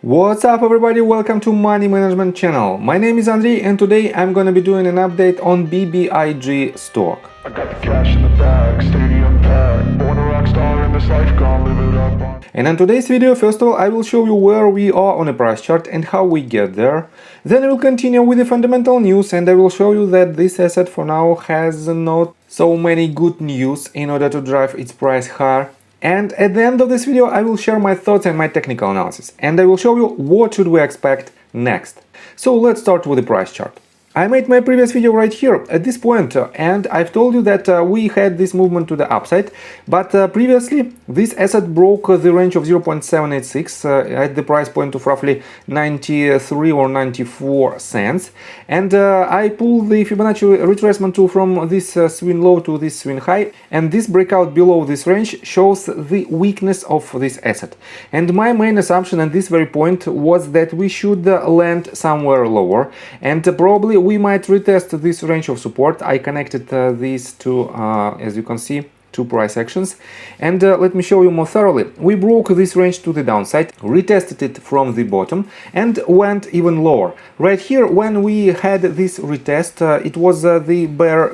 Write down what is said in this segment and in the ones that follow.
What's up everybody, welcome to Money Management channel. My name is Andrei and today I'm gonna be doing an update on BBIG stock. I got the cash in the bag, stadium packed, born a rock star in this life, gonna live it up. And in today's video, first of all, I will show you where we are on a price chart and how we get there. Then I will continue with the fundamental news and I will show you that this asset for now has not so many good news in order to drive its price higher. And at the end of this video, I will share my thoughts and my technical analysis. And I will show you what should we expect next. So let's start with the price chart. I made my previous video right here at this point and I've told you that we had this movement to the upside, but previously this asset broke the range of 0.786 at the price point of roughly 93 or 94 cents, and I pulled the Fibonacci retracement tool from this swing low to this swing high, and this breakout below this range shows the weakness of this asset. And my main assumption at this very point was that we should land somewhere lower, and probably we might retest this range of support. I connected these two, as you can see, two price actions, and let me show you more thoroughly. We broke this range to the downside, retested it from the bottom and went even lower. Right here, when we had this retest, it was the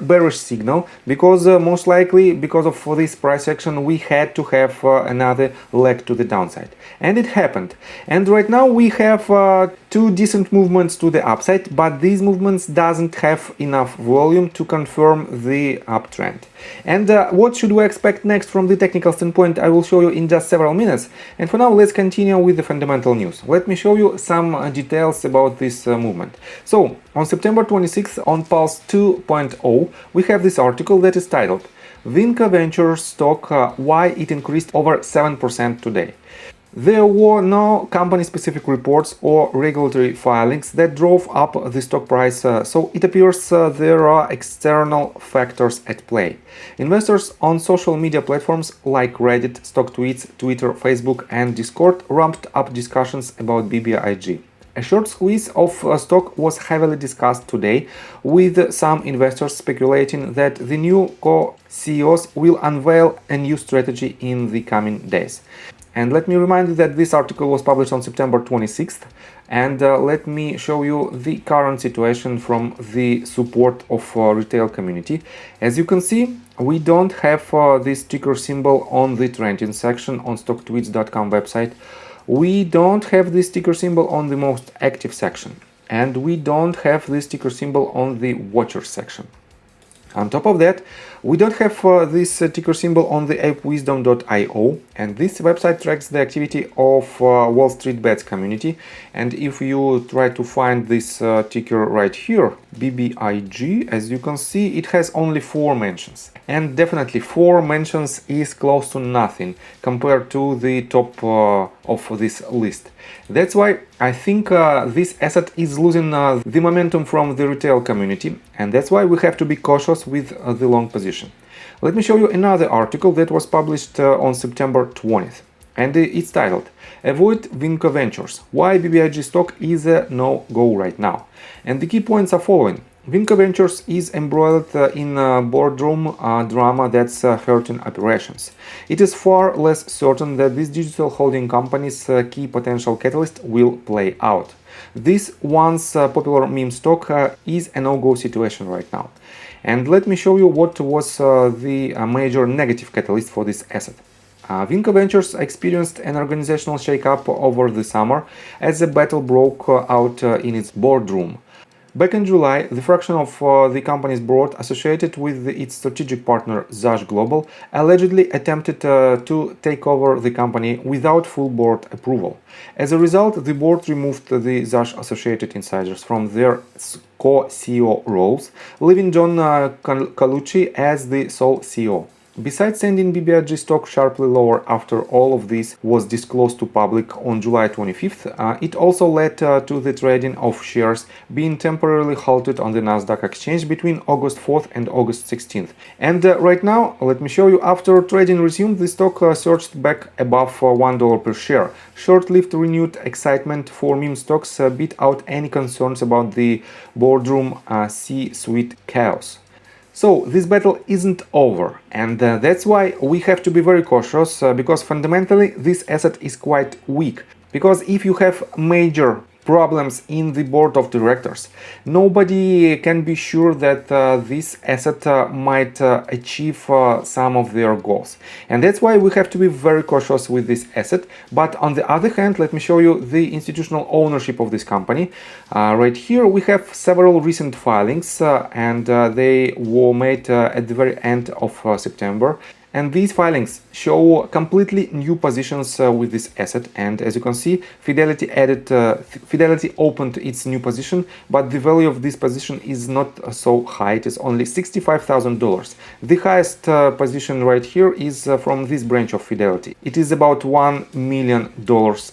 bearish signal, because most likely because of this price action we had to have another leg to the downside, and it happened. And right now we have two decent movements to the upside, but these movements doesn't have enough volume to confirm the uptrend. And what should we expect next from the technical standpoint, I will show you in just several minutes. And for now, let's continue with the fundamental news. Let me show you some details about this movement. So on September 26th on Pulse 2.0 we have this article that is titled Vinco Ventures stock why it increased over 7% today. There were no company-specific reports or regulatory filings that drove up the stock price, so it appears there are external factors at play. Investors on social media platforms like Reddit, stock tweets, Twitter, Facebook and Discord ramped up discussions about BBIG. A short squeeze of stock was heavily discussed today, with some investors speculating that the new co-CEOs will unveil a new strategy in the coming days. And let me remind you that this article was published on September 26th, and let me show you the current situation from the support of retail community. As you can see, we don't have this ticker symbol on the trending section on stocktweets.com website. We don't have this ticker symbol on the most active section, and we don't have this ticker symbol on the watchers section. On top of that, we don't have this ticker symbol on the appwisdom.io, and this website tracks the activity of Wall Street Bets community. And if you try to find this ticker right here, BBIG, as you can see, it has only 4 mentions. And definitely 4 mentions is close to nothing compared to the top of this list. That's why I think this asset is losing the momentum from the retail community, and that's why we have to be cautious with the long position. Let me show you another article that was published on September 20th, and it's titled Avoid Vinco Ventures, why BBIG stock is a no-go right now. And the key points are following. Vinco Ventures is embroiled in boardroom drama that's hurting operations. It is far less certain that this digital holding company's key potential catalyst will play out. This once popular meme stock is a no-go situation right now. And let me show you what was the major negative catalyst for this asset. Vinco Ventures experienced an organizational shake-up over the summer as a battle broke out in its boardroom. Back in July, the fraction of the company's board associated with its strategic partner B.I.G Global allegedly attempted to take over the company without full board approval. As a result, the board removed the B.I.G associated insiders from their co-CEO roles, leaving John Colucci as the sole CEO. Besides sending BBIG stock sharply lower after all of this was disclosed to public on July 25th, it also led to the trading of shares being temporarily halted on the Nasdaq exchange between August 4th and August 16th. And right now, let me show you, after trading resumed, the stock surged back above $1 per share. Short-lived renewed excitement for meme stocks beat out any concerns about the boardroom C-suite chaos. So this battle isn't over, and that's why we have to be very cautious, because fundamentally this asset is quite weak. Because if you have major problems in the board of directors, nobody can be sure that this asset might achieve some of their goals, and that's why we have to be very cautious with this asset. But on the other hand, let me show you the institutional ownership of this company. Right here we have several recent filings, and they were made at the very end of September. And these filings show completely new positions with this asset. And as you can see, Fidelity opened its new position, but the value of this position is not so high. It is only $65,000. The highest position right here is from this branch of Fidelity. It is about $1 million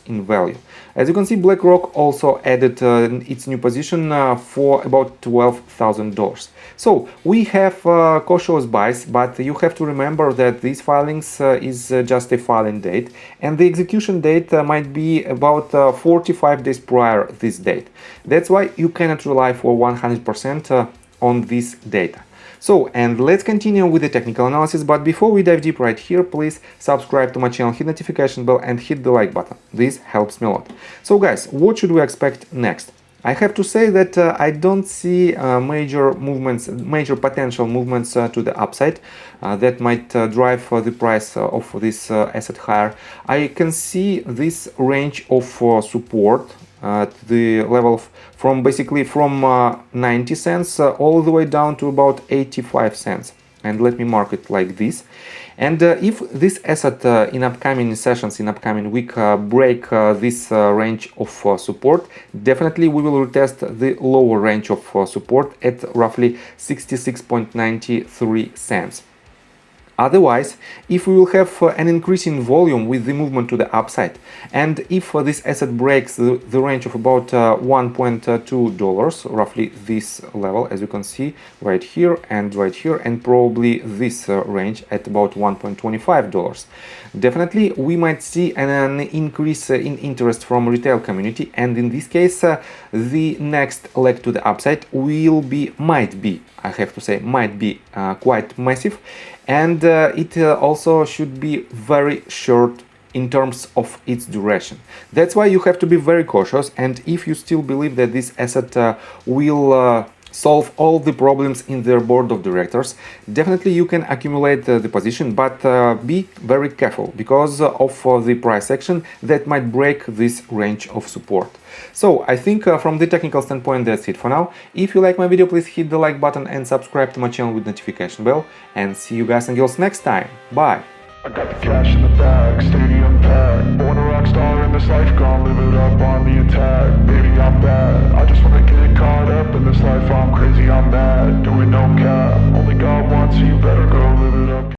in value. As you can see, BlackRock also added its new position for about $12,000. So we have cautious buys, but you have to remember that these filings is just a filing date, and the execution date might be about 45 days prior this date. That's why you cannot rely for 100% on this data. So, and let's continue with the technical analysis, but before we dive deep right here, please subscribe to my channel, hit notification bell and hit the like button. This helps me a lot. So guys, what should we expect next? I have to say that I don't see major potential movements to the upside that might drive the price of this asset higher. I can see this range of support at the level from 90 cents all the way down to about 85 cents. And let me mark it like this. And if this asset in upcoming sessions, in upcoming week, break this range of support, definitely we will retest the lower range of support at roughly 66.93 cents. Otherwise, if we will have an increase in volume with the movement to the upside, and if this asset breaks the range of about $1.2, roughly this level, as you can see right here, and probably this range at about $1.25, definitely we might see an increase in interest from retail community, and in this case, the next leg to the upside might be quite massive. And it also should be very short in terms of its duration. That's why you have to be very cautious, and if you still believe that this asset will solve all the problems in their board of directors, definitely you can accumulate the position, but be very careful because of the price action that might break this range of support. So I think from the technical standpoint that's it for now. If you like my video, please hit the like button and subscribe to my channel with notification bell, and see you guys and girls next time. Bye! I got the cash in the bag, stadium packed. Born a rock star in this life, gonna live it up on the attack. Baby, I'm bad, I just wanna get caught up in this life, I'm crazy, I'm mad. Doing no cap.